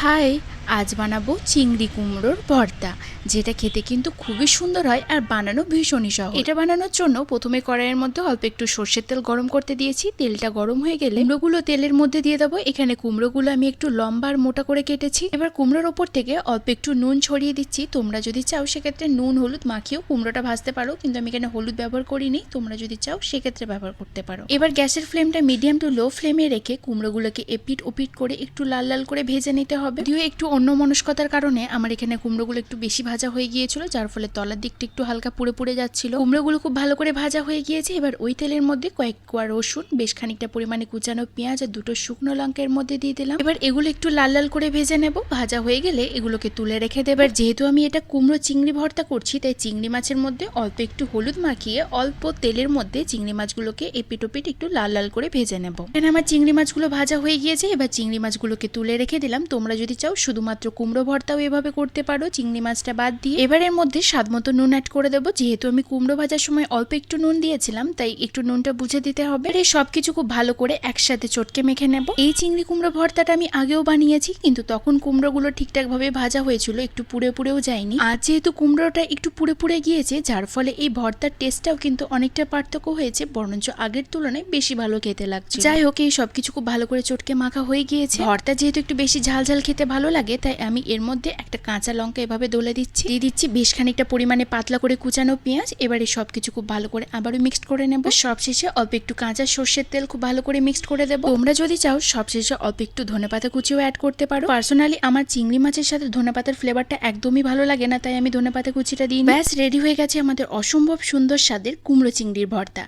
High, আজ বানাবো চিংড়ি কুমড়োর ভর্তা, যেটা খেতে কিন্তু খুবই সুন্দর হয় আর বানানো ভীষণই সহজ। এটা বানানোর জন্য প্রথমে কড়াইয়ের মধ্যে অল্প একটু সর্ষের তেল গরম করতে দিয়েছি। তেলটা গরম হয়ে গেলে কুমড়োগুলো তেলের মধ্যে দিয়ে দেবো। এখানে কুমড়োগুলো আমি একটু লম্বা আর মোটা করে কেটেছি। এবার কুমড়োর ওপর থেকে অল্প একটু নুন ছড়িয়ে দিচ্ছি। তোমরা যদি চাও সেক্ষেত্রে নুন হলুদ মাখিয়েও কুমড়োটা ভাজতে পারো, কিন্তু আমি এখানে হলুদ ব্যবহার করিনি। তোমরা যদি চাও সেক্ষেত্রে ব্যবহার করতে পারো। এবার গ্যাসের ফ্লেমটা মিডিয়াম টু লো ফ্লেমে রেখে কুমড়োগুলোকে এপিট ওপিট করে একটু লাল লাল করে ভেজে নিতে হবে। যদিও একটু অন্যমনস্কতার কারণে আমার এখানে কুমড়োগুলো একটু বেশি ভাজা হয়ে গিয়েছিল, যার ফলে তলার দিকটা একটু হালকা পুড়ে পুড়ে যাচ্ছিল। কুমড়োগুলো খুব ভালো করে ভাজা হয়ে গিয়েছে। এবার ওই তেলের মধ্যে কয়েক কোয়া রসুন, বেশ খানিকটা পরিমাণে কুচানো পেঁয়াজ আর দুটো শুকনো লঙ্কার মধ্যে দিয়ে দিলাম। এবার এগুলো একটু লাল লাল করে ভেজে নেব। ভাজা হয়ে গেলে এগুলোকে তুলে রেখে দেব। এবার যেহেতু আমি এটা কুমড়ো চিংড়ি ভর্তা করছি, তাই চিংড়ি মাছের মধ্যে অল্প একটু হলুদ মাখিয়ে অল্প তেলের মধ্যে চিংড়ি মাছগুলোকে এপিট ওপিট একটু লাল লাল করে ভেজে নেব। এখানে আমার চিংড়ি মাছগুলো ভাজা হয়ে গিয়েছে। এবার চিংড়ি মাছগুলোকে তুলে রেখে দিলাম। তোমরা যদি চাও শুধুমাত্র কুমড়ো ভর্তাও এভাবে করতে পারো, চিংড়ি মাছটা বাদ দিয়ে। এবার এর মধ্যে স্বাদ মতো নুন অ্যাড করে দেবো। যেহেতু আমি কুমড়ো ভাজার সময় অল্প একটু নুন দিয়েছিলাম, তাই একটু নুনটা বুঝে দিতে হবে। এই সবকিছু খুব ভালো করে একসাথে চটকে মেখে নেব। এই চিংড়ি কুমড়ো ভর্তাটা আমি আগেও বানিয়েছি, কিন্তু তখন কুমড়োগুলো ঠিকঠাক ভাবে ভাজা হয়েছিল, একটু পুড়ে পুড়েও যায়নি। আর যেহেতু কুমড়োটা একটু পুড়ে পুড়ে গিয়েছে, যার ফলে এই ভর্তার টেস্টটাও কিন্তু অনেকটা পার্থক্য হয়েছে, বরঞ্চ আগের তুলনায় বেশি ভালো খেতে লাগছে। যাই হোক, এই সবকিছু খুব ভালো করে চটকে মাখা হয়ে গিয়েছে। ভর্তা যেহেতু একটু বেশি ঝাল ঝাল খেতে ভালো লাগে, তাই আমি এর মধ্যে একটা কাঁচা লঙ্কা এভাবে দলে দিচ্ছি। দিয়ে দিচ্ছি বেশ খানিকটা পরিমাণে পাতলা করে কুচানো পেঁয়াজ। এবারে সবকিছু খুব ভালো করে আবারও মিক্সড করে নেব। সবশেষে অল্প একটু কাঁচা সর্ষের তেল খুব ভালো করে মিক্সড করে দেবো। তোমরা যদি চাও সবশেষে অল্প একটু ধনেপাতা কুচিও অ্যাড করতে পারো। পার্সোনালি আমার চিংড়ি মাছের সাথে ধনেপাতার ফ্লেভারটা একদমই ভালো লাগে না, তাই আমি ধনেপাতা কুচিটা দিই। ব্যাস রেডি হয়ে গেছে আমাদের অসম্ভব সুন্দর স্বাদের কুমড়ো চিংড়ির ভর্তা।